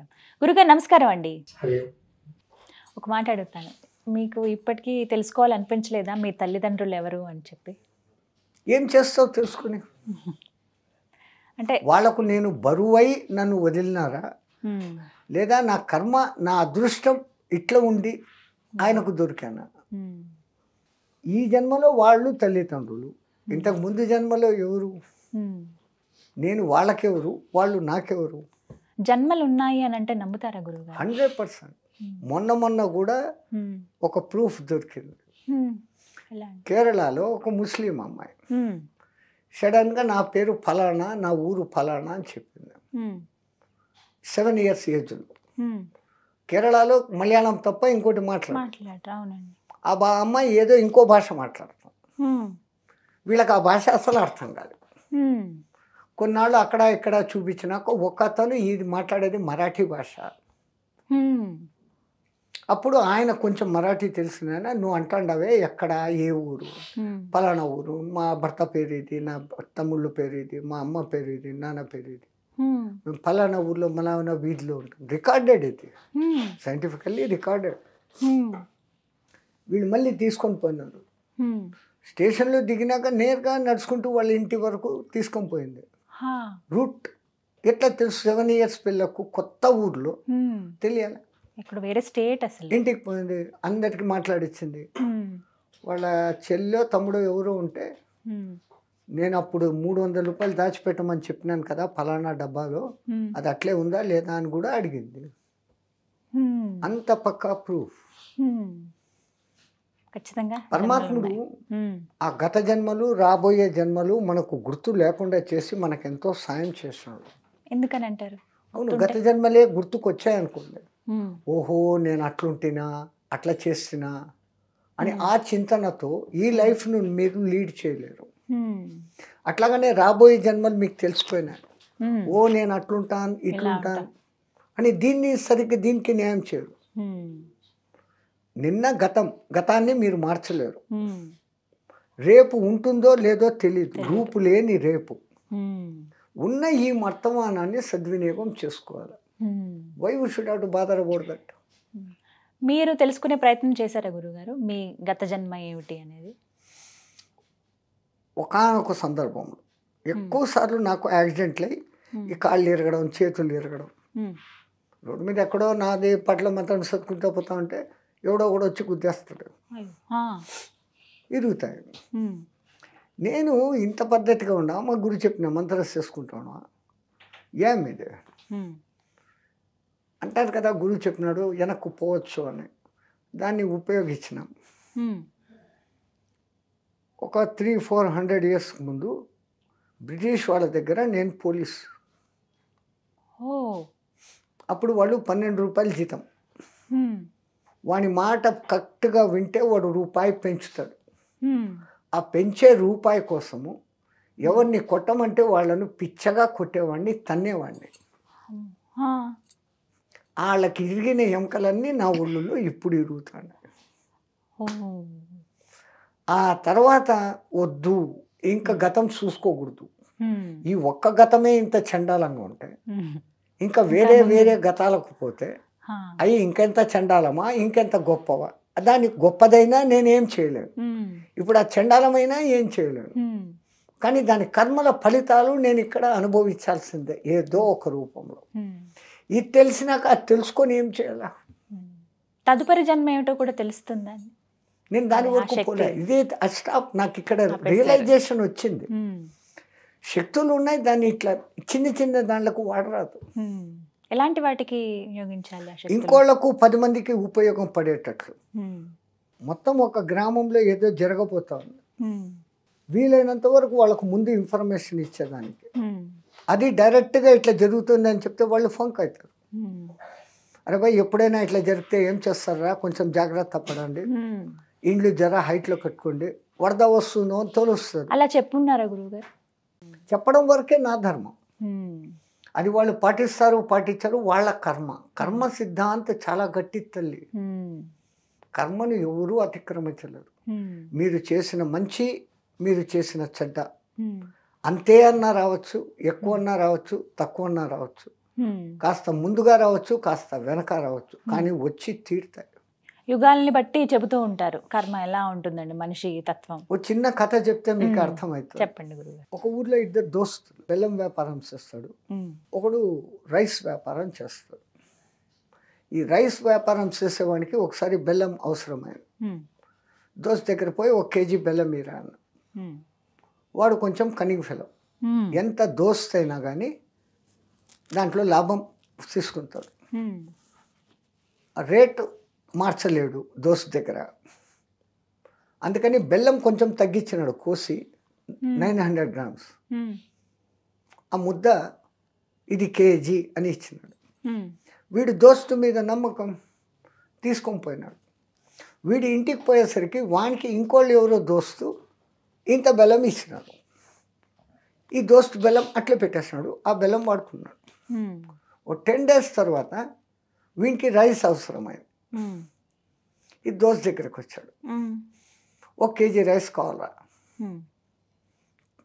మాట్లాడదాం. గురుగారు నమస్కారం అండి. హలో. ఒక మాట అడుగుతాను, మీకు ఇప్పటికీ తెలుసుకోవాలనిపించలేదా మీ తల్లిదండ్రులు ఎవరు అని చెప్పి? ఏం చేస్తావు తెలుసుకుని? అంటే వాళ్ళకు నేను బరువై నన్ను వదిలినారా, లేదా నా కర్మ నా అదృష్టం ఇట్లా ఉండి ఆయనకు దొరికానా? ఈ జన్మలో వాళ్ళు తల్లిదండ్రులు, ఇంతకు ముందు జన్మలో ఎవరు? నేను వాళ్ళకెవరు, వాళ్ళు నాకెవరు? జన్మలు ఉన్నాయి అని అంటే నమ్ముతారా గురుగారు? 100%. మొన్న కూడా ఒక ప్రూఫ్ దొరికింది. కేరళలో ఒక ముస్లిం అమ్మాయి సడన్గా నా పేరు ఫలానా, నా ఊరు ఫలానా అని చెప్పింది. 7 years ఏజ్లో. కేరళలో మలయాళం తప్ప ఇంకోటి మాట్లాడారు. ఆ అమ్మాయి ఏదో ఇంకో భాష మాట్లాడతాం. వీళ్ళకి ఆ భాష అసలు అర్థం కాదు. కొన్నాళ్ళు అక్కడ ఇక్కడ చూపించినాక ఒక అతను ఇది మాట్లాడేది మరాఠీ భాష. అప్పుడు ఆయన కొంచెం మరాఠీ తెలిసిన, నువ్వు అంటాండవే ఎక్కడ, ఏ ఊరు? పలానా ఊరు, మా భర్త పేరు ఇది, నా తమ్ముళ్ళ పేరు ఇది, మా అమ్మ పేరు ఇది, నాన్న పేరు ఇది, మేము పలానా ఊర్లో మలానా వీధిలో ఉంటాం. రికార్డెడ్ ఇది, సైంటిఫికల్లీ రికార్డెడ్. వీళ్ళు మళ్ళీ తీసుకొని పోయినారు. స్టేషన్లో దిగినాక నేరుగా నడుచుకుంటూ వాళ్ళ ఇంటి వరకు తీసుకొని పోయింది. రూట్ ఎట్లా తెలుసు? 7 years పిల్లకు కొత్త ఊర్లో తెలియాలి. ఇక్కడ వేరే స్టేట్ అసలు. ఇంటికి పోయింది, అందరికి మాట్లాడిచ్చింది. వాళ్ళ చెల్లో తమ్ముడు ఎవరో ఉంటే, నేను అప్పుడు 300 రూపాయలు దాచిపెట్టమని చెప్పినాను కదా ఫలానా డబ్బాలో, అది అట్లే ఉందా లేదా అని కూడా అడిగింది. అంత పక్కా ప్రూఫ్. ఖచ్చితంగా పరమాత్ముడు ఆ గత జన్మలు రాబోయే జన్మలు మనకు గుర్తు లేకుండా చేసి మనకెంతో సాయం చేస్తున్నాడు. ఎందుకని అంటారు? అవును, గత జన్మలే గుర్తుకొచ్చాయనుకోండి, ఓహో నేను అట్లుంటినా అట్లా చేస్తున్నా అని ఆ చింతనతో ఈ లైఫ్ను మీరు లీడ్ చేయలేరు. అట్లాగనే రాబోయే జన్మలు మీకు తెలిసిపోయినాయి, ఓ నేను అట్లుంటాను ఇట్లుంటాను అని దీన్ని సరిగ్గా దీనికి న్యాయం చేయరు. నిన్న గతాన్ని మీరు మార్చలేరు. రేపు ఉంటుందో లేదో తెలియదు, రూపు లేని రేపు. ఉన్న ఈ వర్తమానాన్ని సద్వినియోగం చేసుకోవాలి. Why we should have to bother about that? మీరు తెలుసుకునే ప్రయత్నం చేశారా గురుగారు మీ గత జన్మ ఏమిటి అనేది? ఒకానొక సందర్భంలో ఎక్కువ సార్లు నాకు యాక్సిడెంట్లు అయ్యి ఈ కాళ్ళు ఇరగడం, చేతులు ఇరగడం, రోడ్డు మీద ఎక్కడో నాది పట్ల మాత్రం సత్తుకుంటూ పోతా ఉంటే ఎవడో కూడా వచ్చి గుద్దేస్తాడు, ఇరుగుతాయి. నేను ఇంత పద్ధతిగా ఉన్నా, మా గురు చెప్పిన మంత్రం చేసుకుంటాను, ఏమిది అంటారు కదా, గురువు చెప్పినాడు వెనక్కు పోవచ్చు అని. దాన్ని ఉపయోగించినాం. ఒక 300-400 years ముందు బ్రిటిష్ వాళ్ళ దగ్గర నేను పోలీస్. అప్పుడు వాళ్ళు 12 రూపాయలు జీతం. వాని మాట కరెక్ట్గా వింటే వాడు రూపాయి పెంచుతాడు. ఆ పెంచే రూపాయి కోసము ఎవరిని కొట్టమంటే వాళ్ళను పిచ్చగా కొట్టేవాడిని, తన్నేవాడిని. వాళ్ళకి ఇరిగిన ఎముకలన్నీ నా ఒళ్ళులో ఇప్పుడు ఇరుగుతాను. ఆ తర్వాత వద్దు, ఇంకా గతం చూసుకోకూడదు, ఈ ఒక్క గతమే ఇంత చండాలంగా ఉంటాయి, ఇంకా వేరే వేరే గతాలకు పోతే అవి ఇంకెంత చండాలమా, ఇంకెంత గొప్పవా. దానికి గొప్పదైనా నేనేం చేయలేను, ఇప్పుడు ఆ చండాలమైనా ఏం చేయలేను. కానీ దాని కర్మల ఫలితాలు నేను ఇక్కడ అనుభవించాల్సిందే ఏదో ఒక రూపంలో. ఇది తెలిసినాక అది తెలుసుకొని ఏం చేయాలా? తదుపరి జన్మ ఏమిటో కూడా తెలుస్తుందా? నేను దాని వరకు పోలే. ఇదే స్టాప్. నాకు ఇక్కడ రియలైజేషన్ వచ్చింది, శక్తులు ఉన్నాయి, దాన్ని ఇట్లా చిన్న చిన్న దాంట్లకు వాడరాదు. ఎలాంటి వాటికి ఉపయోగించాలి? ఇంకోళ్లకు 10 మందికి ఉపయోగం పడేటట్లు. మొత్తం ఒక గ్రామంలో ఏదో జరగబోతా ఉంది, వీలైనంత వరకు వాళ్ళకు ముందు ఇన్ఫర్మేషన్ ఇచ్చేదానికి. అది డైరెక్ట్గా ఇట్లా జరుగుతుంది అని చెప్తే వాళ్ళు ఫంక్ అవుతారు. అరే భయ్ ఎప్పుడైనా ఇట్లా జరిగితే ఏం చేస్తారా, కొంచెం జాగ్రత్త పడండి, ఇండ్లు జర హైట్లో కట్టుకోండి, వరద వస్తుందో అని తోలుస్తారు. అలా చెప్పున్నారా గురువుగారు? చెప్పడం వరకే నా ధర్మం. అది వాళ్ళు పాటిస్తారు పాటించారు వాళ్ళ కర్మ. కర్మ సిద్ధాంత చాలా గట్టి తల్లి. కర్మను ఎవరూ అతిక్రమించలేరు. మీరు చేసిన మంచి, మీరు చేసిన చెడ్డ, అంతే అన్నా రావచ్చు, ఎక్కువ అన్నా రావచ్చు, తక్కువ అన్నా రావచ్చు, కాస్త ముందుగా రావచ్చు, కాస్త వెనక రావచ్చు, కానీ వచ్చి తీరుతాయి. యుగాలని బట్టి చెబుతూ ఉంటారు కర్మ ఎలా ఉంటుందండి మనిషి తత్వం. ఒక చిన్న కథ చెప్తే మీకు అర్థమవుతుంది. చెప్పండి గురుగారు. ఒక ఊర్లో ఇద్దరు దోస్తులు, బెల్లం వ్యాపారం చేస్తాడు, ఒకడు రైస్ వ్యాపారం చేస్తాడు. ఈ రైస్ వ్యాపారం చేసేవాడికి ఒకసారి బెల్లం అవసరమైంది. దోస్త్ దగ్గర పోయి 1 కేజీ బెల్లం ఇరా అన్న. వాడు కొంచెం కనింగ్ ఫెలో, ఎంత దోస్త్ అయినా కానీ దాంట్లో లాభం తీసుకుంటాడు. రేటు మార్చలేడు దోస్త్ దగ్గర. అందుకని బెల్లం కొంచెం తగ్గించినాడు, కోసి 900 grams. ఆ ముద్ద ఇది కేజీ అని ఇచ్చినాడు. వీడు దోస్తు మీద నమ్మకం తీసుకొని పోయినాడు. వీడి ఇంటికి పోయేసరికి వానికి ఇంకోళ్ళు ఎవరో దోస్తు ఇంత బెల్లం ఇచ్చినాడు. ఈ దోస్తు బెల్లం అట్లా పెట్టేసినాడు, ఆ బెల్లం వాడుకున్నాడు. ఓ 10 days తర్వాత వీనికి రైస్ అవసరమైంది. ఈ దోస్తు దగ్గరకు వచ్చాడు, 1 కేజీ రైస్ కావాలా.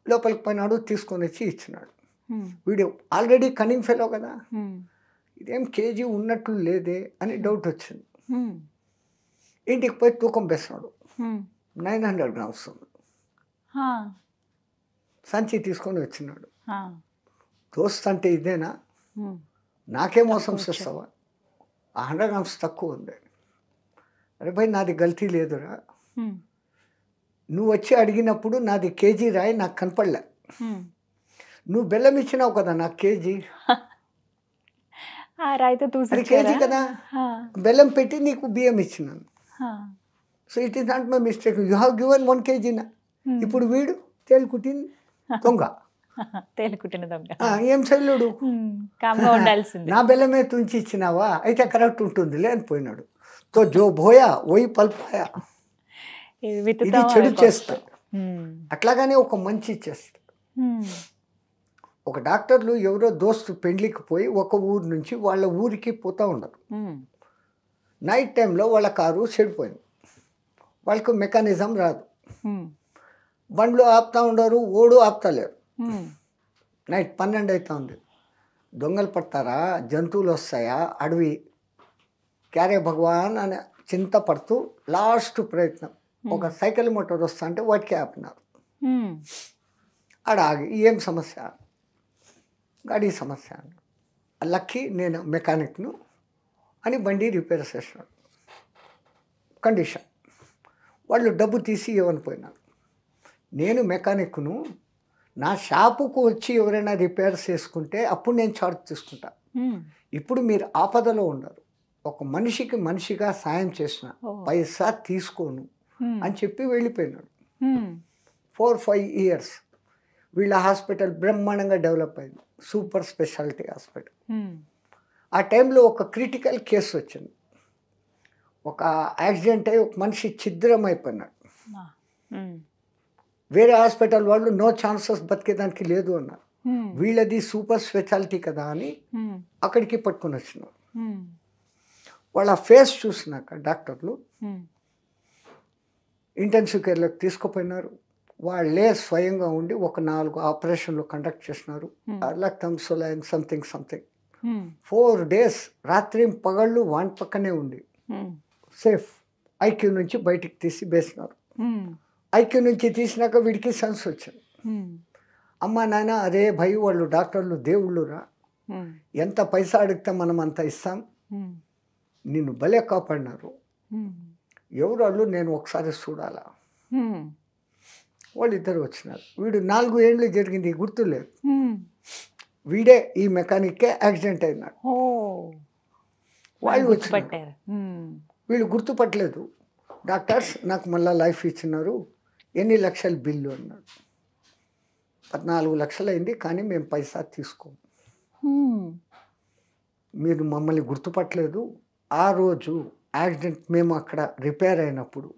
లోపలికి పోయినాడు, తీసుకొని వచ్చి ఇచ్చినాడు. వీడు ఆల్రెడీ కనింగ్ ఫెలో కదా, ఇదేం కేజీ ఉన్నట్లు లేదే అని డౌట్ వచ్చింది. ఇంటికి పోయి తూకం వేసినాడు, 900 grams ఉంది. సంచి తీసుకొని వచ్చినాడు. దోస్త్ అంటే ఇదేనా, నాకే మోసం చేస్తావా, 100 grams తక్కువ ఉంది. అరే భయ్ నాది గల్తీ లేదురా, నువ్వు వచ్చి అడిగినప్పుడు నాది కేజీ రాయి నాకు కనపడలే, నువ్వు బెల్లం ఇచ్చినావు కదా నాకు కేజీ, అది కేజీ కదా, బెల్లం పెట్టి నీకు బియ్యం ఇచ్చినాను. So it is not my mistake, you have given 1 kg నా. ఇప్పుడు వీడు తేలుకుట్టిన దొంగ, తేలుకుట్టిన దొంగ, ఏం చెల్లుడు, నా బెల్లమే తుంచి ఇచ్చినావా, అయితే కరెక్ట్ ఉంటుందిలే అని పోయినాడు. తో జో భోయా ఓయి పల్పాయా, ఇది చెడు చేస్తాడు. అట్లాగానే ఒక మంచి చేస్తాడు. ఒక డాక్టర్లు ఎవరో దోస్తు పెండ్లికి పోయి ఒక ఊరు నుంచి వాళ్ళ ఊరికి పోతూ ఉన్నారు. నైట్ టైంలో వాళ్ళ కారు చెడిపోయింది, వాళ్ళకు మెకానిజం రాదు, బండ్లు ఆపుతూ ఉండరు, ఓడు ఆపుతలేరు. నైట్ 12 అవుతుంది, దొంగలు పడతారా, జంతువులు వస్తాయా, అడవి క్యారే భగవాన్ అని చింత పడుతూ లాస్ట్ ప్రయత్నం ఒక సైకిల్ మోటార్ వస్తా అంటే వాటికి ఆపినారు. ఆడ ఆగి ఏం సమస్య, గాడి సమస్య, లక్కీ నేను మెకానిక్ను అని బండి రిపేర్ చేసినాడు. కండిషన్ వాళ్ళు డబ్బు తీసి ఇవ్వని పోయినారు. నేను మెకానిక్ను, నా షాపుకు వచ్చి ఎవరైనా రిపేర్ చేసుకుంటే అప్పుడు నేను చార్జ్ తీసుకుంటా. ఇప్పుడు మీరు ఆపదలో ఉన్నారు, ఒక మనిషికి మనిషిగా సాయం చేసిన పైసా తీసుకోను అని చెప్పి వెళ్ళిపోయినాడు. 4-5 years వీళ్ళ హాస్పిటల్ బ్రహ్మాండంగా డెవలప్ అయింది, సూపర్ స్పెషాలిటీ హాస్పిటల్. ఆ టైంలో ఒక క్రిటికల్ కేసు వచ్చింది, ఒక యాక్సిడెంట్ అయ్యి ఒక మనిషి ఛిద్రం అయిపోయినాడు. వేరే హాస్పిటల్ వాళ్ళు నో ఛాన్సెస్ బతికేదానికి లేదు అన్నారు. వీళ్ళది సూపర్ స్పెషాలిటీ కదా అని అక్కడికి పట్టుకొని వచ్చినారు. వాళ్ళ ఫేస్ చూసినాక డాక్టర్లు ఇంటెన్సివ్ కేర్లోకి తీసుకుపోయినారు. వాళ్ళే స్వయంగా ఉండి ఒక 4 ఆపరేషన్లు కండక్ట్ చేసినారు. రక్తం సొలైన్ సంథింగ్ 4 days రాత్రి పగళ్ళు వాని పక్కనే ఉండి సేఫ్ ఐక్యూ నుంచి బయటికి తీసి వేసినారు. ఐక్యూ నుంచి తీసినాక వీడికి సెన్స్ వచ్చింది. అమ్మ నాయన, అరే భయ్ వాళ్ళు డాక్టర్లు దేవుళ్ళురా, ఎంత పైసా అడిగితే మనం అంత ఇస్తాం, నిన్ను భలే కాపాడినారు, ఎవరు వాళ్ళు, నేను ఒకసారి చూడాలా. వాళ్ళిద్దరు వచ్చినారు. వీడు 4 ఏళ్ళు జరిగింది గుర్తులేదు. వీడే ఈ మెకానిక్కే యాక్సిడెంట్ అయినాడు. వాళ్ళు వచ్చినారు, వీళ్ళు గుర్తుపట్టలేదు. డాక్టర్స్ నాకు మళ్ళీ లైఫ్ ఇచ్చినారు, ఎన్ని లక్షల బిల్లు అన్నాడు. 14 లక్షలు అయింది, కానీ మేము పైసా తీసుకోము, మీరు మమ్మల్ని గుర్తుపట్టలేదు. ఆ రోజు యాక్సిడెంట్ మేము అక్కడ రిపేర్ అయినప్పుడు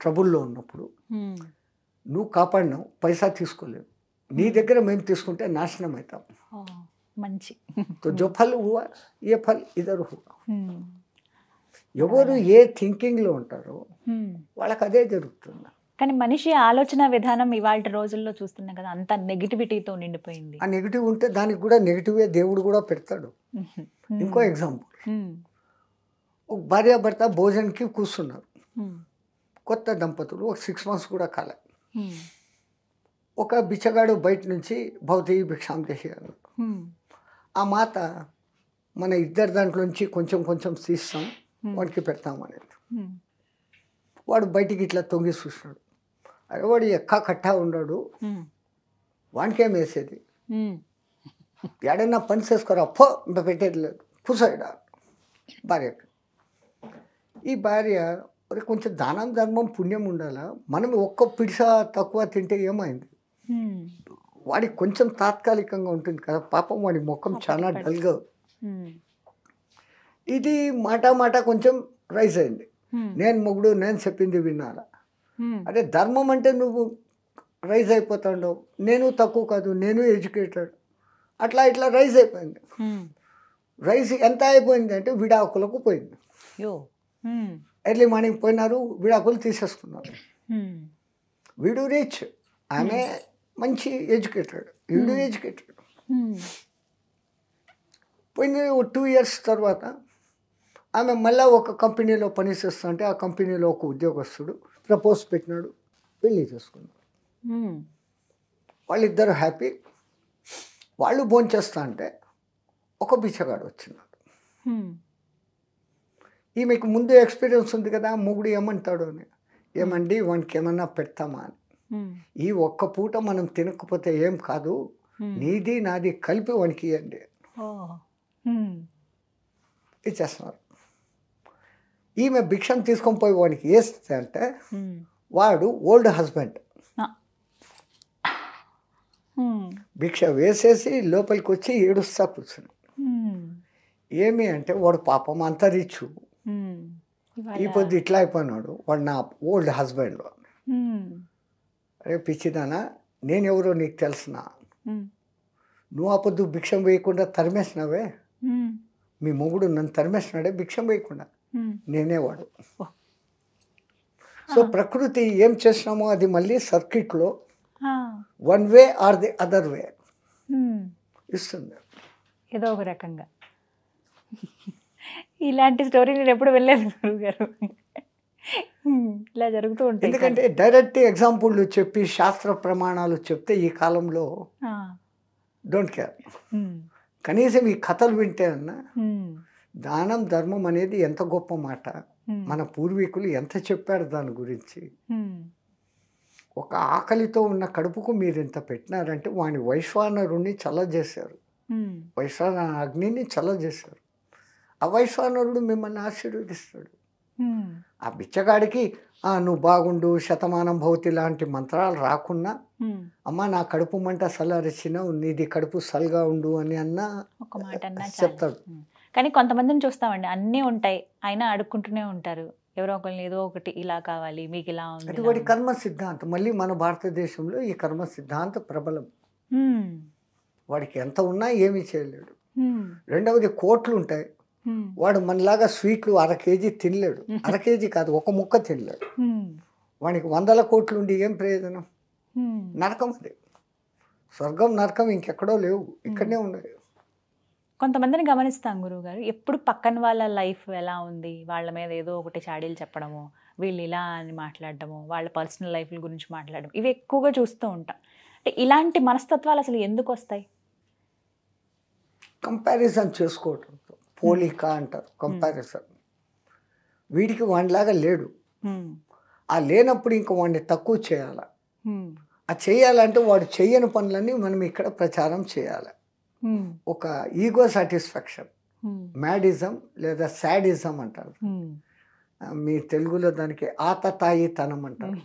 ట్రబుల్లో ఉన్నప్పుడు నువ్వు కాపాడినావు, పైసా తీసుకోలేదు, నీ దగ్గర మేము తీసుకుంటే నాశనం అవుతాం. మంచి జో ఫల్ హువా ఏ ఫల్ ఇదర్ హువా. ఎవరు ఏ థింకింగ్లో ఉంటారో వాళ్ళకి అదే జరుగుతుంది. కానీ మనిషి ఆలోచన విధానం ఇవాళ రోజుల్లో చూస్తున్నాం కదా, అంత నెగిటివిటీతో నిండిపోయింది. ఆ నెగిటివ్ ఉంటే దానికి కూడా నెగిటివే దేవుడు కూడా పెడతాడు. ఇంకో ఎగ్జాంపుల్, ఒక భార్యాభర్త భోజనంకి కూర్చున్నారు, కొత్త దంపతులు, ఒక 6 months కూడా కాలే. ఒక బిచ్చగాడు బయట నుంచి భౌతిక భిక్షాం చేసేయాలి. ఆ మాత మన ఇద్దరు దాంట్లోంచి కొంచెం కొంచెం తీస్తాం వాడికి పెడతాం అనేది. వాడు బయటికి ఇట్లా తొంగి చూసినాడు, అరే వాడు ఎక్క కట్టా ఉన్నాడు, వానికేం వేసేది, ఎడైనా పని చేసుకోరా పో, ఇంకా పెట్టేది లేదు, కూర్చోడా భార్యకి. ఈ భార్య మరి కొంచెం దానం ధర్మం పుణ్యం ఉండాలా, మనం ఒక్క పిడిస తక్కువ తింటే ఏమైంది, వాడికి కొంచెం తాత్కాలికంగా ఉంటుంది కదా పాపం, వాడి ముఖం చాలా డల్గా. ఇది మాట కొంచెం రైజ్ అయింది, నేను మొగుడు నేను చెప్పింది వినాలా, అదే ధర్మం అంటే నువ్వు రైజ్ అయిపోతాడు, నేను తక్కువ కాదు, నేను ఎడ్యుకేటెడ్, అట్లా ఇట్లా రైజ్ అయిపోయింది. రైజ్ ఎంత అయిపోయింది అంటే విడాకులకు పోయింది. ఎర్లీ మార్నింగ్ పోయినారు, విడాకులు తీసేసుకున్నారు. వీడు రిచ్, ఆమె మంచి ఎడ్యుకేటెడ్, వీడు ఎడ్యుకేటెడ్. పోయింది 2 years తర్వాత ఆమె మళ్ళీ ఒక కంపెనీలో పనిచేస్తుంటే ఆ కంపెనీలో ఒక ఉద్యోగస్తుడు ప్రపోజ్ పెట్టినాడు, పెళ్ళి చేసుకున్నాడు. వాళ్ళిద్దరు హ్యాపీ. వాళ్ళు భోంచేస్తా అంటే ఒక బిచ్చగాడు వచ్చినాడు. ఈమెకు ముందు ఎక్స్పీరియన్స్ ఉంది కదా, మొగుడు ఏమంటాడు అని, ఏమండి వానికి ఏమన్నా పెడతామా అని. ఈ ఒక్క పూట మనం తినకపోతే ఏం కాదు, నీది నాది కలిపి వానికి ఇవ్వండి ఇచ్చేస్తున్నారు. ఈమె భిక్షం తీసుకొని పోయి వానికి వేస్తే అంటే వాడు ఓల్డ్ హస్బెండ్ భిక్ష వేసేసి లోపలికి వచ్చి ఏడుస్తా కూర్చుని. ఏమి అంటే వాడు పాపం అంతరిచ్చు, ఈ పొద్దు ఇట్లా అయిపోయినాడు, వాడు నా ఓల్డ్ హస్బెండ్. అరే పిచ్చిదానా, నేనెవరో నీకు తెలుసునా, నువ్వు ఆ పొద్దు భిక్షం వేయకుండా తరిమేసినావే, మీ మొగుడు నన్ను తరిమేసినాడే భిక్షం వేయకుండా, నేనేవాడు. సో ప్రకృతి ఏం చేసినామో అది మళ్ళీ సర్క్యూట్లో one way or the other వే ఇస్తుంది ఏదో ఒక రకంగా. ఇలాంటి స్టోరీ నేను ఎప్పుడు వెళ్ళలేదు గురువు గారు, ఇలా జరుగుతూ ఉంటాయి. ఎందుకంటే డైరెక్ట్ ఎగ్జాంపుల్ చెప్పి శాస్త్ర ప్రమాణాలు చెప్తే ఈ కాలంలో డోంట్ కేర్. కనీసం ఈ కథలు వింటే అన్నా దానం ధర్మం అనేది ఎంత గొప్ప మాట, మన పూర్వీకులు ఎంత చెప్పారు దాని గురించి. ఒక ఆకలితో ఉన్న కడుపుకు మీరు ఎంత పెట్టినారంటే వాని వైశ్వానరుణ్ణి చల్ల చేశారు, వైశ్వాన అగ్నిని చల్ల చేశారు. ఆ వైశ్వానరుడు మిమ్మల్ని ఆశీర్వదిస్తాడు. ఆ బిచ్చగాడికి నువ్వు బాగుండు, శతమానం భవతి లాంటి మంత్రాలు రాకున్నా, అమ్మ నా కడుపు మంట సల్లారిచ్చినావు, నీది కడుపు సల్గా ఉండు అని అన్నా ఒక మాట అన్నా చెప్తాడు. కానీ కొంతమందిని చూస్తామండి, అన్నీ ఉంటాయి అయినా అడుక్కుంటూనే ఉంటారు, ఎవరో ఒకరిని ఏదో ఒకటి ఇలా కావాలి, మీకు ఇలా ఉంది. అది వాడి కర్మ సిద్ధాంతం. మళ్ళీ మన భారతదేశంలో ఈ కర్మ సిద్ధాంత ప్రబలం. వాడికి ఎంత ఉన్నా ఏమీ చేయలేడు. రెండవది కోట్లు ఉంటాయి, వాడు మనలాగా స్వీట్లు 1/2 kg తినలేడు, 1/2 kg కాదు 1 ముక్క తినలేడు. వాడికి 100 కోట్లు ఉండి ఏం ప్రయోజనం? నరకం అది. స్వర్గం నరకం ఇంకెక్కడో లేవు, ఇక్కడనే ఉన్నాయి. కొంతమందిని గమనిస్తాం గురువు గారు, ఎప్పుడు పక్కన వాళ్ళ లైఫ్ ఎలా ఉంది, వాళ్ళ మీద ఏదో ఒకటి చాడీలు చెప్పడము, వీళ్ళు ఇలా అని మాట్లాడడము, వాళ్ళ పర్సనల్ లైఫ్ గురించి మాట్లాడడం, ఇవి ఎక్కువగా చూస్తూ ఉంటాం. అంటే ఇలాంటి మనస్తత్వాలు అసలు ఎందుకు వస్తాయి? కంపారిజన్ చేసుకోవటం, పోలిక అంటారు కంపారిజన్. వీడికి వాడిలాగా లేడు, ఆ లేనప్పుడు ఇంకా వాడిని తక్కువ చేయాలి. ఆ చేయాలంటే వాడు చెయ్యని పనులన్నీ మనం ఇక్కడ ప్రచారం చేయాలి. ఒక ఈగో సాటిస్ఫాక్షన్, మ్యాడిజం లేదా సాడిజం అంటారు, మీ తెలుగులో దానికి ఆతతాయితనం అంటారు.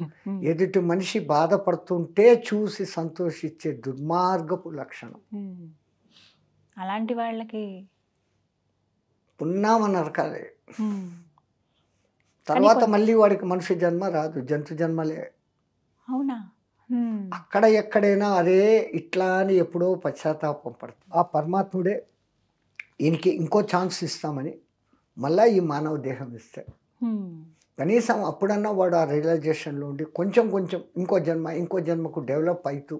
ఎదుటి మనిషి బాధపడుతుంటే చూసి సంతోషించే దుర్మార్గపు లక్షణం. అలాంటి వాళ్ళకి పున్నామ నరకాలే. తర్వాత మళ్ళీ వాడికి మనిషి జన్మ రాదు, జంతు జన్మలే. అవునా? అక్కడ ఎక్కడైనా అదే ఇట్లా అని ఎప్పుడో పశ్చాత్తాపం పడుతుంది. ఆ పరమాత్ముడే ఈయనకి ఇంకో ఛాన్స్ ఇస్తామని మళ్ళీ ఈ మానవ దేహం ఇస్తాడు. కనీసం అప్పుడన్నా వాడు ఆ రియలైజేషన్లో ఉండి కొంచెం కొంచెం ఇంకో జన్మకు డెవలప్ అవుతూ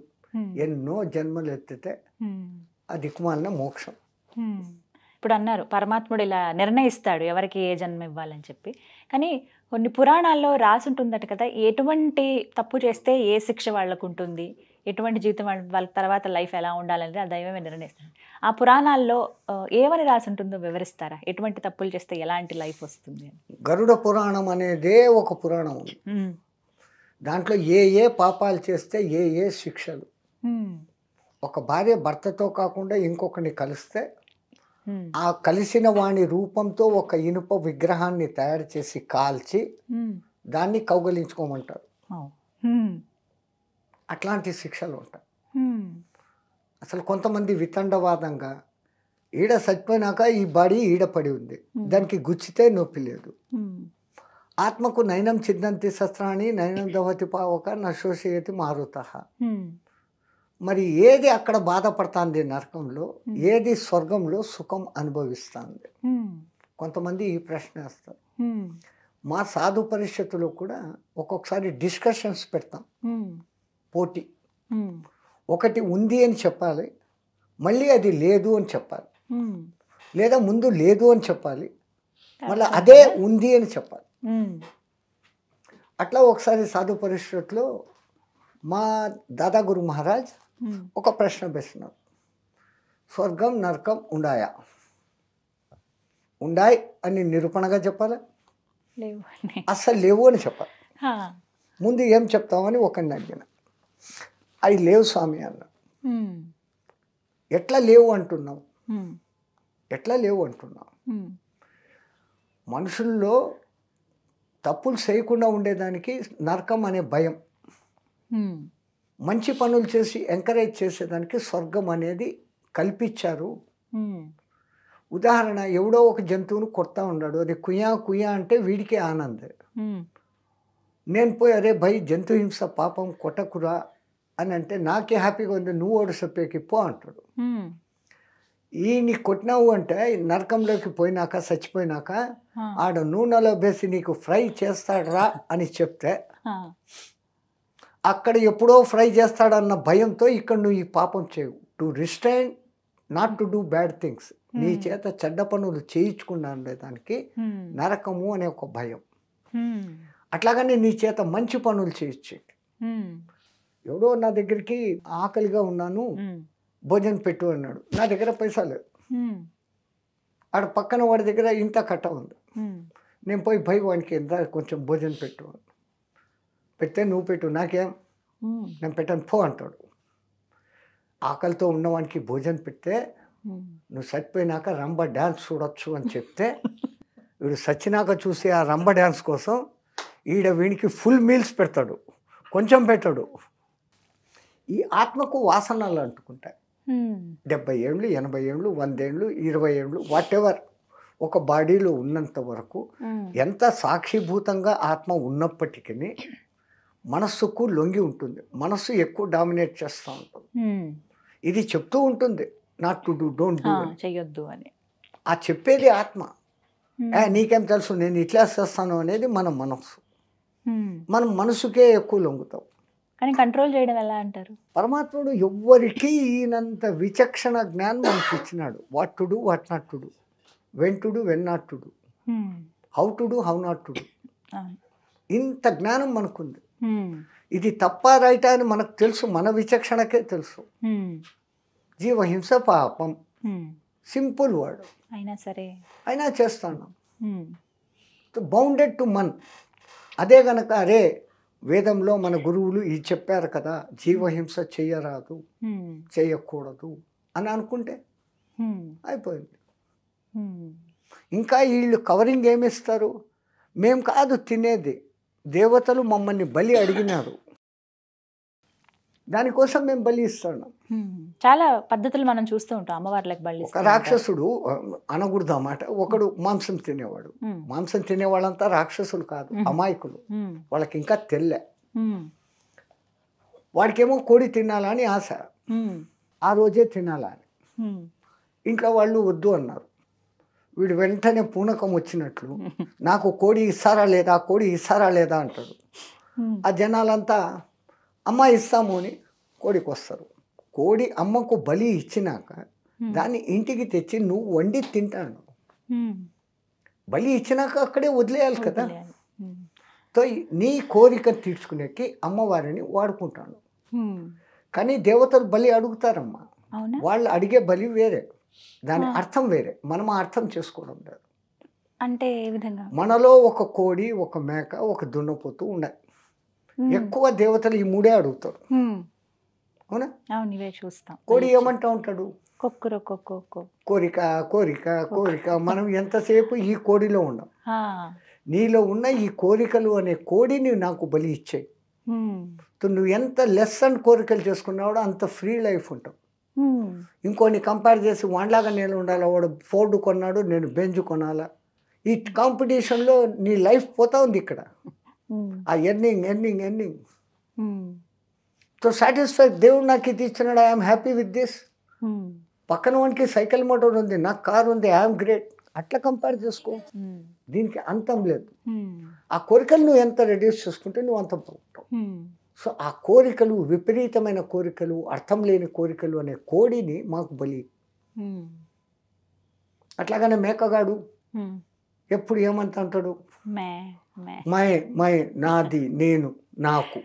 ఎన్నో జన్మలు ఎత్తితే ఆ దిక్కుమాలిన మోక్షం. ఇప్పుడు అన్నారు పరమాత్ముడు ఇలా నిర్ణయిస్తాడు ఎవరికి ఏ జన్మ ఇవ్వాలని చెప్పి. కానీ కొన్ని పురాణాల్లో రాసి ఉంటుందట కదా, ఎటువంటి తప్పు చేస్తే ఏ శిక్ష వాళ్ళకు ఉంటుంది, ఎటువంటి జీవితం వాళ్ళ తర్వాత లైఫ్ ఎలా ఉండాలనేది ఆ దైవమే నిర్ణయిస్తాడు. ఆ పురాణాల్లో ఏమని రాసి ఉంటుందో వివరిస్తారా? ఎటువంటి తప్పులు చేస్తే ఎలాంటి లైఫ్ వస్తుంది అని? గరుడ పురాణం అనేదే ఒక పురాణం ఉంది. దాంట్లో ఏ ఏ పాపాలు చేస్తే ఏ ఏ శిక్షలు. ఒక భార్య భర్తతో కాకుండా ఇంకొకరిని కలిస్తే ఆ కలిసిన వాణి రూపంతో ఒక ఇనుప విగ్రహాన్ని తయారు చేసి కాల్చి దాన్ని కౌగలించుకోమంటారు. అట్లాంటి శిక్షలు ఉంటాయి. అసలు కొంతమంది వితండవాదంగా ఈడ చచ్చిపోయినాక ఈ బాడీ ఈడపడి ఉంది, దానికి గుచ్చితే నొప్పి లేదు. ఆత్మకు నయనం చిందంతి శస్త్రాన్ని నయనం దవతి పావక నశోషయతి మారుత. మరి ఏది అక్కడ బాధపడుతుంది నరకంలో, ఏది స్వర్గంలో సుఖం అనుభవిస్తుంది? కొంతమంది ఈ ప్రశ్న వేస్తారు. మా సాధు పరిషత్తులో కూడా ఒక్కొక్కసారి డిస్కషన్స్ పెడతాం, పోటీ. ఒకటి ఉంది అని చెప్పాలి, మళ్ళీ అది లేదు అని చెప్పాలి, లేదా ముందు లేదు అని చెప్పాలి, మళ్ళీ అదే ఉంది అని చెప్పాలి. అట్లా ఒకసారి సాధు పరిషత్లో మా దాదా గురు మహారాజ్ ఒక ప్రశ్న వేస్తున్నారు, స్వర్గం నరకం ఉండాయా? ఉండాయి అని నిరూపణగా చెప్పాలి, అస్సలు లేవు అని చెప్పాలి. ముందు ఏం చెప్తామని ఒకరిని అడిగిన, అవి లేవు స్వామి అన్న. ఎట్లా లేవు అంటున్నావు? ఎట్లా లేవు అంటున్నావు? మనుషుల్లో తప్పులు చేయకుండా ఉండేదానికి నరకం అనే భయం, మంచి పనులు చేసి ఎంకరేజ్ చేసేదానికి స్వర్గం అనేది కల్పించారు. ఉదాహరణ, ఎవడో ఒక జంతువును కొడతా ఉన్నాడు, అది కుయా కుయా అంటే వీడికి ఆనందం. నేను పోయి అరే భయ్ జంతు హింస పాపం కొట్టకురా అని అంటే నాకే హ్యాపీగా ఉంది, నువ్వు ఓడి చెప్పేకి పో అంటాడు. ఈ నీ కొట్టినావు అంటే నరకంలోకి పోయినాక చచ్చిపోయినాక ఆడ నూనెలో వేసి నీకు ఫ్రై చేస్తాడరా అని చెప్తే అక్కడ ఎప్పుడో ఫ్రై చేస్తాడన్న భయంతో ఇక్కడ నువ్వు ఈ పాపం చేయవు. To restrain not to do bad things, నీ చేత చెడ్డ పనులు చేయించకుండా ఉండేదానికి నరకము అనే ఒక భయం. అట్లాగనే నీ చేత మంచి పనులు చేయొచ్చు. ఎవడో నా దగ్గరికి ఆకలిగా ఉన్నాను భోజనం పెట్టు అన్నాడు, నా దగ్గర పైసా లేదు, ఆడ పక్కన వాడి దగ్గర ఇంత కట్ట ఉంది, నేను పోయి భయ్ వానికి ఎంత కొంచెం భోజనం పెట్టు పెడితే నువ్వు పెట్టు, నాకేం నేను పెట్టాను పో అంటాడు. ఆకలితో ఉన్నవానికి భోజనం పెడితే నువ్వు చచ్చిపోయినాక రంబ డ్యాన్స్ చూడొచ్చు అని చెప్తే వీడు చచ్చినాక చూసి ఆ రంబ డ్యాన్స్ కోసం ఈడ వీడికి ఫుల్ మీల్స్ పెడతాడు, కొంచెం పెట్టాడు. ఈ ఆత్మకు వాసనలు అంటుకుంటాయి. 70 ఏళ్ళు 80 ఏళ్ళు 100 ఏళ్ళు 20 ఏళ్ళు వాట్ ఎవర్ ఒక బాడీలో ఉన్నంత వరకు ఎంత సాక్షిభూతంగా ఆత్మ ఉన్నప్పటికీ మనస్సుకు లొంగి ఉంటుంది. మనస్సు ఎక్కువ డామినేట్ చేస్తూ ఉంటుంది. ఇది చెప్తూ ఉంటుంది not to do, don't do, చెయ్యొద్దు అని. ఆ చెప్పేది ఆత్మ. నీకేం తెలుసు నేను ఇట్లా చేస్తాను అనేది మన మనస్సు. మనం మనసుకే ఎక్కువ లొంగుతాం. కానీ కంట్రోల్ చేయడం ఎలా అంటారు? పరమాత్ముడు ఎవ్వరికీ ఈయనంత విచక్షణ జ్ఞానం మనకి ఇచ్చినాడు. What to do, what not to do, when to do, when not to do, how to do, how not to do. ఇంత జ్ఞానం మనకుంది. ఇది తప్ప రైటా అని మనకు తెలుసు, మన విచక్షణకే తెలుసు. జీవహింస పాపం, సింపుల్ వర్డ్, అయినా సరే అయినా చేస్తాను. Bounded to Mann. అదే గనక అరే వేదంలో మన గురువులు ఇది చెప్పారు కదా, జీవహింస చెయ్యరాదు చేయకూడదు అని అనుకుంటే అయిపోయింది. ఇంకా వీళ్ళు కవరింగ్ ఏమిస్తారు, మేం కాదు తినేది, దేవతలు మమ్మల్ని బలి అడిగినారు, దానికోసం మేము బలి ఇస్తున్నాం. చాలా పద్ధతులు మనం చూస్తూ ఉంటాం అమ్మవార్లకు బలి. ఒక రాక్షసుడు అనకూడదు అన్నమాట, ఒకడు మాంసం తినేవాడు. మాంసం తినేవాళ్ళంతా రాక్షసులు కాదు, అమాయకులు. వాళ్ళకి ఇంకా తెల్లే. వాడికేమో కోడి తినాలని ఆశ, ఆ రోజే తినాలని. ఇంట్లో వాళ్ళు వద్దు అన్నారు. వీడు వెంటనే పూనకం వచ్చినట్లు నాకు కోడి ఇస్తారా లేదా, కోడి ఇస్తారా లేదా అంటాడు. ఆ జనాలంతా అమ్మ ఇస్తాము అని కోడికి వస్తారు. కోడి అమ్మకు బలి ఇచ్చినాక దాన్ని ఇంటికి తెచ్చి నువ్వు వండి తింటాను. బలి ఇచ్చినాక అక్కడే వదిలేయాలి కదా. సో నీ కోరిక తీర్చుకునేకి అమ్మవారిని వాడుకుంటాను. కానీ దేవతలు బలి అడుగుతారమ్మా, వాళ్ళు అడిగే బలి వేరే, దాని అర్థం వేరే, మనం అర్థం చేసుకోవడం లేదు. అంటే ఏ విధంగా? మనలో ఒక కోడి, ఒక మేక, ఒక దున్నపోతు ఉన్నాయి. ఎక్కువ దేవతలు ఈ మూడే అడుగుతారు. అవునా? ఇవే చూస్తాం. కోడి ఏమంటా ఉంటాడు? కోరిక కోరిక కోరిక. మనం ఎంతసేపు ఈ కోడిలో ఉన్నాం. నీలో ఉన్న ఈ కోరికలు అనే కోడిని నాకు బలి ఇచ్చాయి. నువ్వు ఎంత లెస్ అండ్ కోరికలు చేసుకున్నావాడో అంత ఫ్రీ లైఫ్ ఉంటావు. ఇంకోని కంపేర్ చేసి వాడిలాగా నేను ఉండాలా, వాడు ఫోర్డ్ కొన్నాడు నేను బెంజ్ కొనాలా, ఈ కాంపిటీషన్లో నీ లైఫ్ పోతా ఉంది ఇక్కడ. ఆ ఎర్నింగ్ సో సాటిస్ఫై. దేవుడు నాకు ఇది ఇచ్చినాడు, ఐఎమ్ హ్యాపీ విత్ దిస్. పక్కన వానికి సైకిల్ మోటార్ ఉంది, నాకు కార్ ఉంది, ఐఎమ్ గ్రేట్. అట్లా కంపేర్ చేసుకో. దీనికి అంతం లేదు. ఆ కోరికలు నువ్వు ఎంత రెడ్యూస్ చేసుకుంటే నువ్వు అంతం పోతావు. సో ఆ కోరికలు, విపరీతమైన కోరికలు, అర్థం లేని కోరికలు అనే కోడిని మాకు బలి. అట్లాగనే మేకగాడు ఎప్పుడు ఏమంత అంటాడు? మై నాది, నేను, నాకు.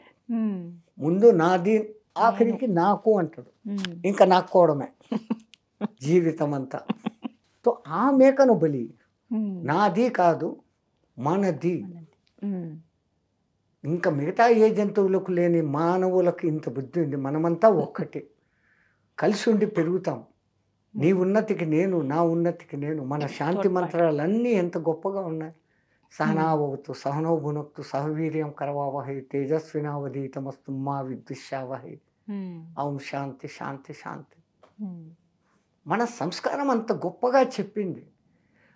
ముందు నాది, ఆఖరికి నాకు అంటాడు. ఇంకా నాకోవడమే జీవితం అంతా. సో ఆ మేకను బలి. నాది కాదు, మనది. ఇంకా మిగతా ఏ జంతువులకు లేని మానవులకు ఇంత బుద్ధి ఉంది. మనమంతా ఒక్కటే, కలిసి ఉండి పెరుగుతాం. నీ ఉన్నతికి నేను, నా ఉన్నతికి నేను. మన శాంతి మంత్రాలన్నీ ఎంత గొప్పగా ఉన్నాయి. సహనావతు సహనో భునక్తు సహవీర్యం కరవావహై తేజస్వినావధీతమస్తు మా విద్యుషావహై. ఓం శాంతి శాంతి శాంతి. మన సంస్కారం అంత గొప్పగా చెప్పింది.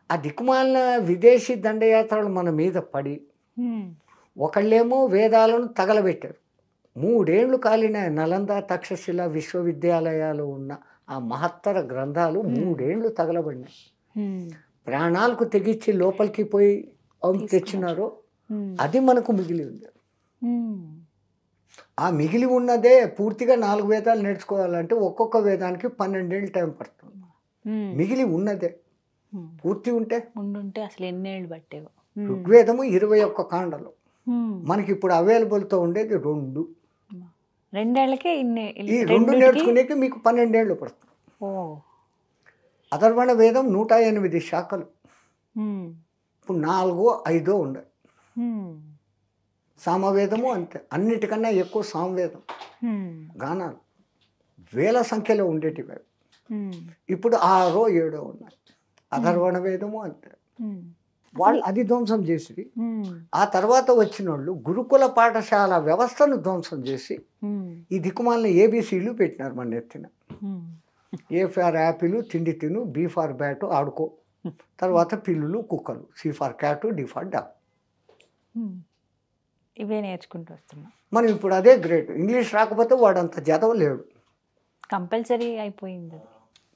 ఆ దిక్కుమాలిన విదేశీ దండయాత్రలు మన మీద పడి ఒకళ్ళేమో వేదాలను తగలబెట్టారు. 3 ఏళ్ళు కాలిన నలంద తక్షశిల విశ్వవిద్యాలయాలు ఉన్న ఆ మహత్తర గ్రంథాలు 3 ఏళ్ళు తగలబడినాయి. ప్రాణాలకు తెగించి లోపలికి పోయి తెచ్చినారో అది మనకు మిగిలి ఉంది. ఆ మిగిలి ఉన్నదే పూర్తిగా 4 వేదాలు నేర్చుకోవాలంటే ఒక్కొక్క వేదానికి 12 ఏళ్ళు టైం పడుతుంది. మిగిలి ఉన్నదే పూర్తి ఉంటే అసలు ఎన్నేళ్ళు పట్టేవో. ఋగ్వేదము 21 కాండలు, మనకి ఇప్పుడు అవైలబుల్తో ఉండేది 2. 2 ఏళ్ళకే ఈ 2 నేర్చుకునేకి మీకు 12 ఏళ్ళు పడుతుంది. అథర్వణ వేదం 108 శాఖలు, ఇప్పుడు 4, 5 ఉన్నాయి. సామవేదము అంతే, అన్నిటికన్నా ఎక్కువ సామవేదం గానాలు వేల సంఖ్యలో ఉండేటివి. ఇప్పుడు 6, 7 ఉన్నాయి. అథర్వణ వేదము అంతే. వాళ్ళు అది ధ్వంసం చేసి ఆ తర్వాత వచ్చిన వాళ్ళు గురుకుల పాఠశాల వ్యవస్థను ధ్వంసం చేసి ఈ దిక్కుమాలిన ఏబిసిలు పెట్టినారు మన ఎత్తిన. ఏ ఫార్ యాపిల్ తిండి తిను, బి ఫార్ బ్యాట్ ఆడుకో, తర్వాత పిల్లులు కుక్కలు, C for cat, D for dog. ఇవే నేర్చుకుంటూ వస్తున్నాం మనం. ఇప్పుడు అదే గ్రేట్. ఇంగ్లీష్ రాకపోతే వాడంత చదవలేడు. కంపల్సరీ అయిపోయింది.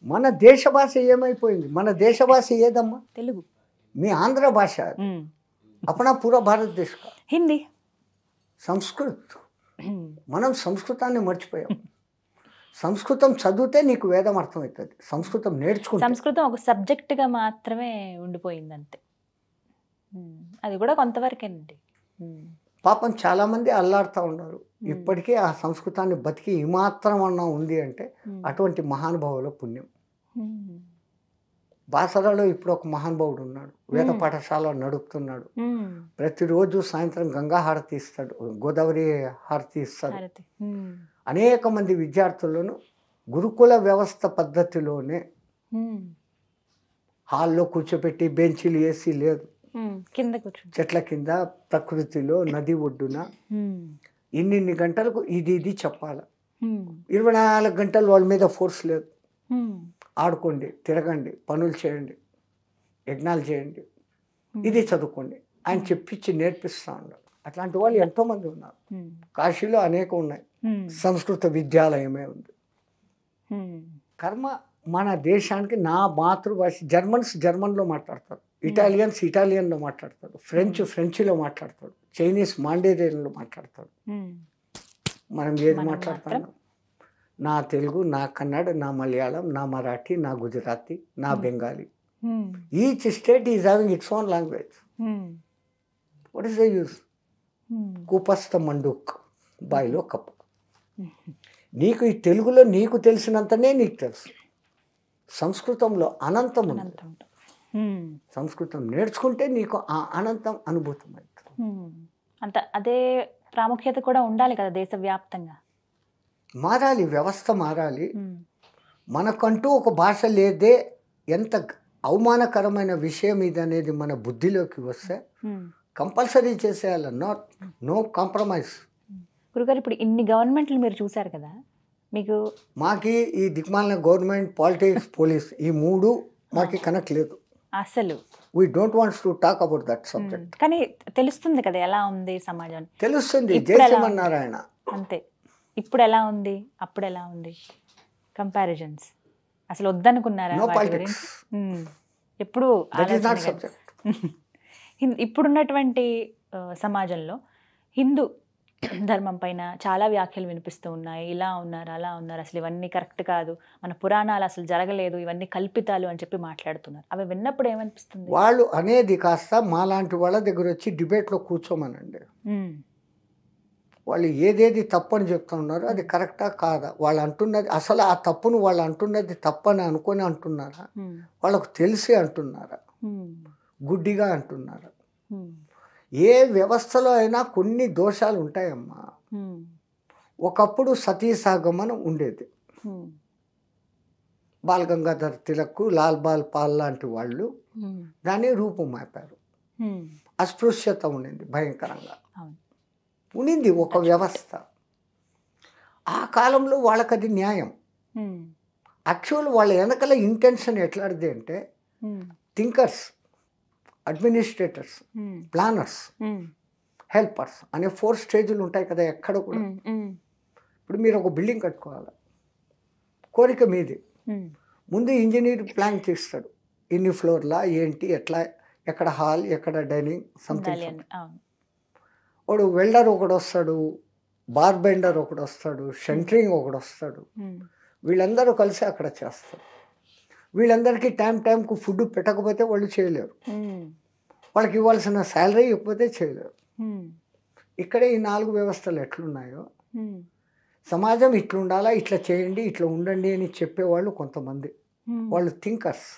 మన దేశ భాష ఏమైపోయింది? మన దేశ భాష ఏదమ్మా? తెలుగు. మీ ఆంధ్ర భాష अपना पूरा भारत देश का हिंदी సంస్కృత్. మనం సంస్కృతాన్ని మర్చిపోయాం. సంస్కృతం చదివితే నీకు వేదం అర్థమవుతుంది. సంస్కృతం నేర్చుకుంటే సంస్కృతం ఒక సబ్జెక్ట్గా మాత్రమే ఉండిపోయింది అంతే. అది కూడా కొంతవరకేనండి. పాపం చాలామంది అల్లాడుతూ ఉన్నారు. ఇప్పటికీ ఆ సంస్కృతాన్ని బతికి ఈ మాత్రం అన్నా ఉంది అంటే అటువంటి మహానుభావుల పుణ్యం. బాసరలో ఇప్పుడు ఒక మహానుభావుడు ఉన్నాడు, వేద పాఠశాల నడుపుతున్నాడు. ప్రతిరోజు సాయంత్రం గంగా హారతి ఇస్తాడు, గోదావరి హారతి ఇస్తాడు. అనేక మంది విద్యార్థులను గురుకుల వ్యవస్థ పద్ధతిలోనే హాల్లో కూర్చోబెట్టి, బెంచీలు ఏసీ లేదు, కింద చెట్ల కింద ప్రకృతిలో నది ఒడ్డున ఇన్ని గంటలకు ఇది చెప్పాలి. 24 గంటలు వాళ్ళ మీద ఫోర్స్ లేదు. ఆడుకోండి, తిరగండి, పనులు చేయండి, యజ్ఞాలు చేయండి, ఇది చదువుకోండి ఆయన చెప్పించి నేర్పిస్తూ ఉన్నారు. అట్లాంటి వాళ్ళు ఎంతోమంది ఉన్నారు. కాశీలో అనేక ఉన్నాయి. సంస్కృత విద్యాలయమే ఉంది. కర్మ మన దేశానికి నా మాతృభాష. జర్మన్స్ జర్మన్లో మాట్లాడతారు, ఇటాలియన్స్ ఇటాలియన్లో మాట్లాడతారు, ఫ్రెంచ్లో మాట్లాడతాడు, చైనీస్ మాండేరియన్లో మాట్లాడతాడు. మనం ఏది మాట్లాడతాం? నా తెలుగు, నా కన్నడ, నా మలయాళం, నా మరాఠీ, నా గుజరాతీ, నా Bengali. Each state is having its own language. What is the use? కూపస్థ మండూక్, బాయిలో కప్పు. నీకు ఈ తెలుగులో నీకు తెలిసినంతనే నీకు తెలుసు. సంస్కృతంలో అనంతం ఉంది. సంస్కృతం నేర్చుకుంటే నీకు ఆ అనంతం అనుభూతం అవుతుంది. అంత అదే ప్రాముఖ్యత కూడా ఉండాలి కదా దేశవ్యాప్తంగా. మారాలి, వ్యవస్థ మారాలి. మనకంటూ ఒక భాష లేదే ఎంత అవమానకరమైన విషయం ఇది అనేది మన బుద్ధిలోకి వస్తే కంపల్సరీ చేసేయాలి. No compromise. గురుగారు, ఇప్పుడు ఇన్ని గవర్నమెంట్లు మీరు చూశారు కదా, మీకు మాకి ఈ దిక్మాలిన గవర్నమెంట్, పాలిటిక్స్, పోలీస్ ఈ మూడు మాకి కనెక్ట్ లేదు అసలు. We don't wants to talk about that subject. కానీ తెలుస్తుంది కదా ఎలా ఉంది సమాజం. తెలుస్తుంది. జై శ్రీమన్నారాయణ. అంతే. ఇప్పుడు ఎలా ఉంది, అప్పుడు ఎలా ఉంది, కంపారిజన్స్ అసలు వద్దనుకున్నారా? No politics. ఎప్పుడు ఇప్పుడున్నటువంటి సమాజంలో హిందూ ధర్మం పైన చాలా వ్యాఖ్యలు వినిపిస్తూ ఉన్నాయి. ఇలా ఉన్నారు, అలా ఉన్నారు, అసలు ఇవన్నీ కరెక్ట్ కాదు, మన పురాణాలు అసలు జరగలేదు, ఇవన్నీ కల్పితాలు అని చెప్పి మాట్లాడుతున్నారు. అవి విన్నప్పుడు ఏమనిపిస్తుంది? వాళ్ళు అనేది కాస్త మాలాంటి వాళ్ళ దగ్గర వచ్చి డిబేట్లో కూర్చోమనండి. వాళ్ళు ఏదేది తప్పని చెప్తా ఉన్నారో అది కరెక్టా కాదా, వాళ్ళు అంటున్నది అసలు ఆ తప్పును వాళ్ళు అంటున్నది తప్పని అనుకొని అంటున్నారా, వాళ్ళకు తెలిసి అంటున్నారా, గుడ్డిగా అంటున్నారా? ఏ వ్యవస్థలో అయినా కొన్ని దోషాలు ఉంటాయమ్మా. ఒకప్పుడు సతీసాగమనం ఉండేది. బాల్ గంగాధర్ తిలక్, లాల్ బాల్ పాల్ లాంటి వాళ్ళు దాన్ని రూపుమాపారు. అస్పృశ్యత ఉండింది, భయంకరంగా ఉండింది ఒక వ్యవస్థ. ఆ కాలంలో వాళ్ళకి అది న్యాయం. యాక్చువల్ వాళ్ళ వెనకల ఇంటెన్షన్ ఎట్లాంటిది అంటే థింకర్స్, అడ్మినిస్ట్రేటర్స్, ప్లానర్స్, హెల్పర్స్ అనే 4 స్టేజ్లు ఉంటాయి కదా ఎక్కడ కూడా. ఇప్పుడు మీరు ఒక బిల్డింగ్ కట్టుకోవాలి, కోరిక మీది. ముందు ఇంజనీర్ ప్లాన్ చేస్తాడు, ఇన్ని ఫ్లోర్లా, ఏంటి, ఎట్లా, ఎక్కడ హాల్, ఎక్కడ డైనింగ్, సంథింగ్. వాడు వెల్డర్ ఒకడు వస్తాడు, బార్బెండర్ ఒకడు వస్తాడు, షెంటరింగ్ ఒకడు వస్తాడు. వీళ్ళందరూ కలిసి అక్కడ చేస్తారు. వీళ్ళందరికీ టైంకు ఫుడ్ పెట్టకపోతే వాళ్ళు చేయలేరు. వాళ్ళకి ఇవ్వాల్సిన శాలరీ ఇవ్వకపోతే చేయలేరు. ఇక్కడే ఈ 4 వ్యవస్థలు ఎట్లున్నాయో, సమాజం ఇట్లుండాలా, ఇట్లా చేయండి, ఇట్లా ఉండండి అని చెప్పేవాళ్ళు కొంతమంది, వాళ్ళు థింకర్స్.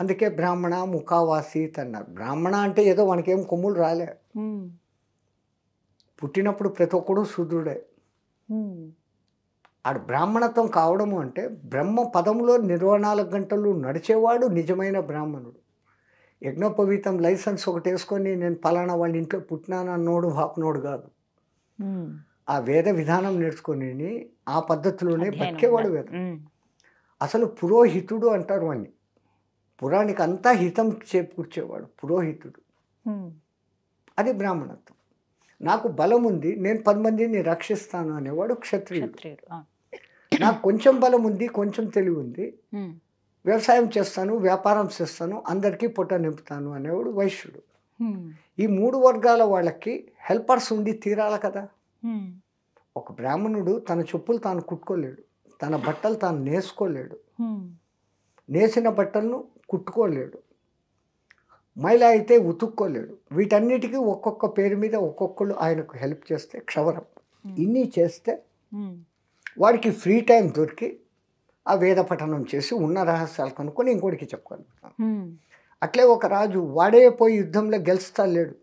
అందుకే బ్రాహ్మణ ముఖావాసీత్ అన్నారు. బ్రాహ్మణ అంటే ఏదో మనకేం కొమ్ములు రాలే, పుట్టినప్పుడు ప్రతి ఒక్కడు శూద్రుడే. ఆడు బ్రాహ్మణత్వం కావడము అంటే బ్రహ్మ పదంలో 24 గంటలు నడిచేవాడు నిజమైన బ్రాహ్మణుడు. యజ్ఞోపవీతం లైసెన్స్ ఒకటి వేసుకొని నేను పలానా వాళ్ళ ఇంట్లో పుట్టినాను అన్నోడు వాపనోడు కాదు. ఆ వేద విధానం నేర్చుకొని ఆ పద్ధతిలోనే బతికేవాడు వేద. అసలు పురోహితుడు అంటారు వాడిని. పురానికి అంతా హితం చేకూర్చేవాడు పురోహితుడు. అది బ్రాహ్మణత్వం. నాకు బలం ఉంది, నేను 10 మందిని రక్షిస్తాను అనేవాడు క్షత్రియుడు. నాకు కొంచెం బలం ఉంది, కొంచెం తెలివి ఉంది, వ్యవసాయం చేస్తాను, వ్యాపారం చేస్తాను, అందరికీ పొట్ట నింపుతాను అనేవాడు వైశ్యుడు. ఈ 3 వర్గాల వాళ్ళకి హెల్పర్స్ ఉండి తీరాల కదా. ఒక బ్రాహ్మణుడు తన చెప్పులు తాను కుట్టుకోలేడు, తన బట్టలు తాను నేసుకోలేడు, నేసిన బట్టలను కుట్టుకోలేడు, మహిళ అయితే ఉతుక్కోలేడు. వీటన్నిటికీ ఒక్కొక్క పేరు మీద ఒక్కొక్కళ్ళు ఆయనకు హెల్ప్ చేస్తే క్షవరం. ఇన్ని చేస్తే వాడికి ఫ్రీ టైం దొరికి ఆ వేద పఠనం చేసి ఉన్న రహస్యాలు కనుక్కొని ఇంకోటికి చెప్పగలుగుతాను. అట్లే ఒక రాజు వాడే పోయి యుద్ధంలో గెలుస్తా లేడు.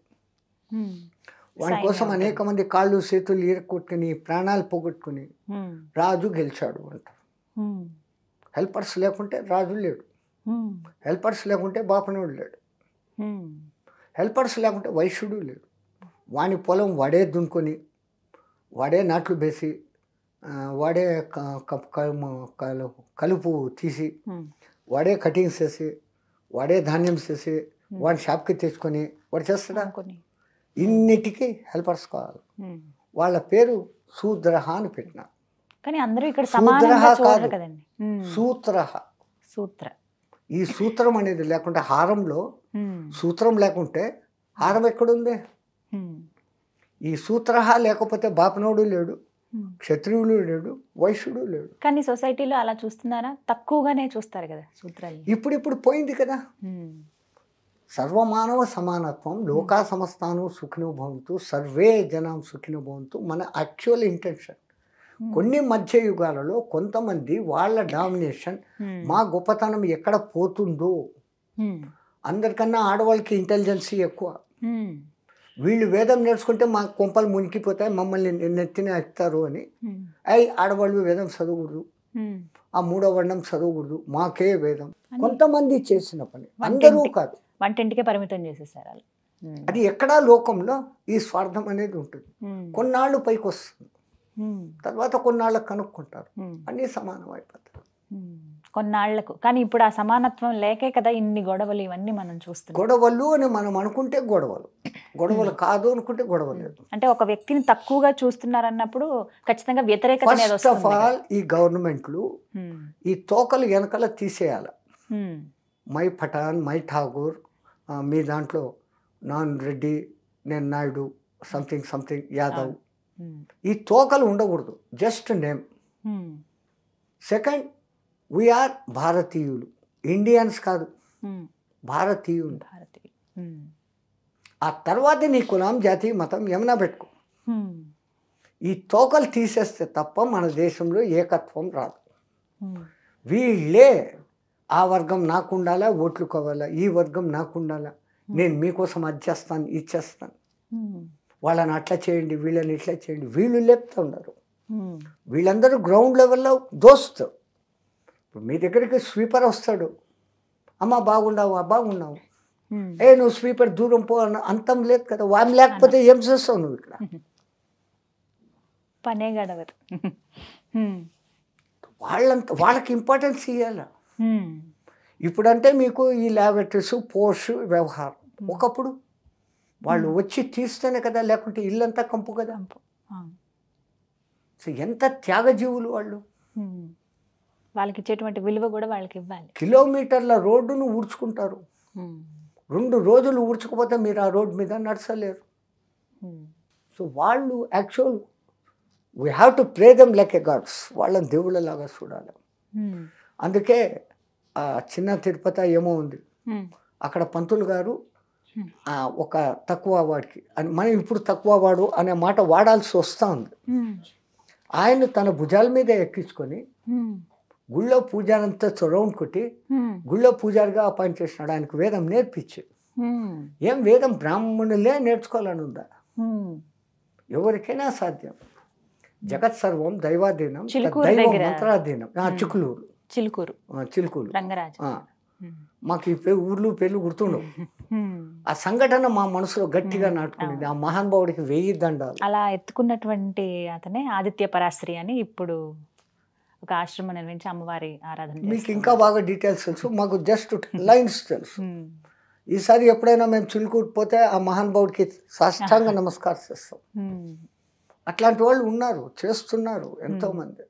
వాడి కోసం అనేక మంది కాళ్ళు చేతులు ఈరకొట్టుకుని ప్రాణాలు పోగొట్టుకుని రాజు గెలిచాడు అంటారు. హెల్పర్స్ లేకుంటే రాజు లేడు, హెల్పర్స్ లేకుంటే బాపనోడు లేడు, హెల్పర్స్ లేకుంటే వైశ్యుడు లేడు. వాని పొలం వాడే దున్నుకొని, వాడే నాట్లు వేసి, వాడే కలుపు తీసి, వాడే కటింగ్స్ చేసి, వాడే ధాన్యం చేసి, వాడి షాప్కి తెచ్చుకొని వాడు చేస్తాడా? ఇన్నిటికీ హెల్పర్స్ కావాలి. వాళ్ళ పేరు శూద్రహ అని పెట్టిన. కానీ అందరూ ఇక్కడ శూద్రహ కాదు, సూత్రహ. సూత్ర. ఈ సూత్రం అనేది లేకుంటే హారంలో సూత్రం లేకుంటే హారం ఎక్కడుంది? ఈ సూత్రహ లేకపోతే బాపనోడు లేడు, క్షత్రియుడు లేడు, వైశ్యుడు లేడు. కానీ సొసైటీలో అలా చూస్తున్నారా? తక్కువగానే చూస్తారు కదా సూత్రాలు. ఇప్పుడు పోయింది కదా. సర్వమానవ సమానత్వం, లోకా సమస్తాను సుఖినో భవంతు, సర్వే జనం సుఖినో భవంతు మన యాక్చువల్ ఇంటెన్షన్. కొన్ని మధ్య యుగాలలో కొంతమంది వాళ్ళ డామినేషన్, మా గొప్పతనం ఎక్కడ పోతుందో, అందరికన్నా ఆడవాళ్ళకి ఇంటెలిజెన్సీ ఎక్కువ. వీళ్ళు వేదం నేర్చుకుంటే మా కొంపలు మునిగిపోతాయి, మమ్మల్ని నెత్తిన ఎత్తారు అని ఆడవాళ్ళు వేదం చదవకూడదు, ఆ మూడో వర్ణం చదవకూడదు, మాకే వేదం. కొంతమంది చేసిన పని, అందరూ కాదు. వంటింటికే పరిమితం చేసేసారు. అది ఎక్కడా లోకంలో ఈ స్వార్థం అనేది ఉంటుంది. కొన్నాళ్ళు పైకి వస్తుంది, తర్వాత కొన్నాళ్ళకు కనుక్కుంటారు, అన్నీ సమానం అయిపోతారు కొన్నాళ్లకు. కానీ ఇప్పుడు ఆ సమానత్వం లేకే కదా ఇన్ని గొడవలు ఇవన్నీ మనం చూస్తున్నాం. గొడవలు అని మనం అనుకుంటే గొడవలు కాదు అనుకుంటే గొడవ లేదు. అంటే ఒక వ్యక్తిని తక్కువగా చూస్తున్నారు అన్నప్పుడు ఖచ్చితంగా వ్యతిరేకత. ఫస్ట్ ఆఫ్ ఆల్ ఈ గవర్నమెంట్లు ఈ తోకలు వెనకాల తీసేయాలి. మై పఠాన్, మై ఠాగూర్, మీ దాంట్లో నాన్ రెడ్డి, నేను నాయుడు, సంథింగ్ యాదవ్, ఈ తోకలు ఉండకూడదు, జస్ట్ నేమ్. సెకండ్, వీఆర్ భారతీయులు, ఇండియన్స్ కాదు, భారతీయులు. ఆ తర్వాత నీ కులం, జాతి, మతం ఏమైనా పెట్టుకో, ఈ తోకలు తీసేస్తే తప్ప మన దేశంలో ఏకత్వం రాదు. వీళ్ళే ఆ వర్గం నాకు ఉండాలా, ఓట్లు కావాలా, ఈ వర్గం నాకు ఉండాలా, నేను మీకోసం అది చేస్తాను, ఇది చేస్తాను, వాళ్ళని అట్లా చేయండి, వీళ్ళని ఇట్లా చేయండి, వీళ్ళు లేపుతూ ఉన్నారు. వీళ్ళందరూ గ్రౌండ్ లెవెల్లో దోస్తు. ఇప్పుడు మీ దగ్గరికి స్వీపర్ వస్తాడు, అమ్మ బాగున్నావు, నువ్వు స్వీపర్ దూరం పో అన్న అంతం లేదు కదా. వాళ్ళు లేకపోతే ఏం చేస్తావు నువ్వు ఇక్కడ? పనే గడవదు. వాళ్ళకి ఇంపార్టెన్స్ ఇవ్వాలి. ఇప్పుడంటే మీకు ఈ ల్యాబొరేటరీస్, పోస్ట్ వ్యవహారం. ఒకప్పుడు వాళ్ళు వచ్చి తీస్తేనే కదా, లేకుంటే ఇల్లంతా కంపు కదా. సో ఎంత త్యాగజీవులు వాళ్ళు. వాళ్ళకి ఇచ్చేటువంటి విలువ కూడా వాళ్ళకి ఇవ్వాలి. కిలోమీటర్ల రోడ్డును ఊడ్చుకుంటారు. 2 రోజులు ఊడ్చుకుపోతే మీరు ఆ రోడ్డు మీద నడచలేరు. సో వాళ్ళు actual we have to pray them like a gods. వాళ్ళని దేవుళ్ళలాగా చూడాలి. అందుకే ఆ చిన్న తిరుపతి ఏమో ఉంది, అక్కడ పంతులు గారు ఒక తక్కువ వాడికి అని, మనం ఇప్పుడు తక్కువ వాడు అనే మాట వాడాల్సి వస్తూ ఉంది. ఆయన తన భుజాల మీద ఎక్కించుకొని గుళ్ళో పూజారంతా రౌండ్ కొట్టి గుళ్ళో పూజారిగా అపాయింట్ చేసినాడు. ఆయనకు వేదం నేర్పించి, ఏం వేదం బ్రాహ్మణులే నేర్చుకోవాలని ఉందా? ఎవరికైనా సాధ్యం. జగత్ సర్వం దైవాధీనం, దైవం మంత్రాధీనం. చిలుకూరు మాకు ఈ ఊర్లు పేర్లు గుర్తుండవు. ఆ సంఘటన మా మనసులో గట్టిగా నాటుకునేది. ఆ మహానుభావుడికి 1000 దండాలు. అలా ఎత్తుకున్నటువంటి అతనే ఆదిత్య పరాశ్రీ అని ఇప్పుడు ఒక ఆశ్రమం నిర్మించి అమ్మవారి ఆరాధన. మీకు ఇంకా బాగా డీటెయిల్స్ తెలుసు, మాకు జస్ట్ లైన్స్ తెలుసు. ఈసారి ఎప్పుడైనా మేము చిలుకూరు పోతే ఆ మహానుభావుడికి సాష్టాంగ నమస్కారం చేస్తాం. అట్లాంటి వాళ్ళు ఉన్నారు, చేస్తున్నారు ఎంతోమంది.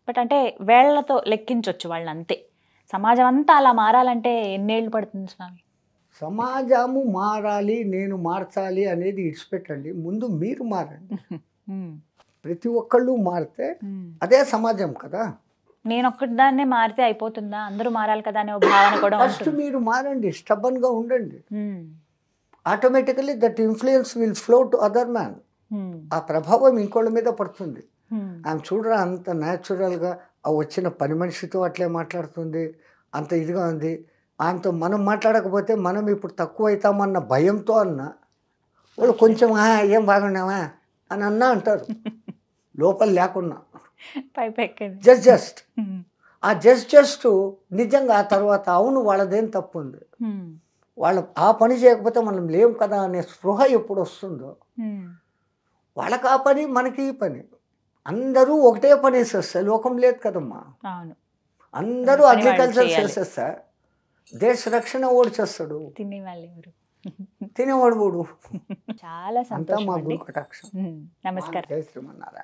బట్ అంటే వేళ్లతో లెక్కించవచ్చు వాళ్ళు, అంతే. సమాజం అంతా అలా మారాలంటే ఎన్నేళ్ళు పడుతుంది స్వామి? సమాజము మారాలి, నేను మార్చాలి అనేది ఇడిచిపెట్టండి, ముందు మీరు మారండి. ప్రతి ఒక్కళ్ళు మారితే అదే సమాజం కదా. నేను ఒక్కదాన్నే మారితే అయిపోతుందా? అందరూ మారాలి కదా అనే భావన కూడా. ఫస్ట్ మీరు మారండి, స్టబన్గా ఉండండి. Automatically that influence will flow to other man. ఆ ప్రభావం ఇంకోళ్ళ మీద పడుతుంది. ఆమె చూడరా అంత న్యాచురల్గా వచ్చిన పని మనిషితో అట్లే మాట్లాడుతుంది, అంత ఇదిగా ఉంది. ఆమెతో మనం మాట్లాడకపోతే మనం ఇప్పుడు తక్కువ అవుతామన్న భయంతో అన్న వాళ్ళు కొంచెం ఏం బాగున్నావా అని అన్నా అంటారు, లోపల లేకున్నా. జస్ట్ ఆ జస్ట్ నిజంగా ఆ తర్వాత అవును వాళ్ళదేం తప్పు ఉంది, వాళ్ళు ఆ పని చేయకపోతే మనం లేం కదా అనే స్పృహ ఎప్పుడు వస్తుందో, వాళ్ళకి ఆ పని మనకి ఈ పని, అందరూ ఒకటే పని వేసేస్తారు. లోకం లేదు కదమ్మా. అందరూ అగ్రికల్చర్ చేసేస్తా, దేశ రక్షణ ఓడి చేస్తాడు, తినేవాడు ఓడు. చాలా సంతోషం. మా గురు కటాక్షం. నమస్కారం. జై శ్రీమన్నారాయణ.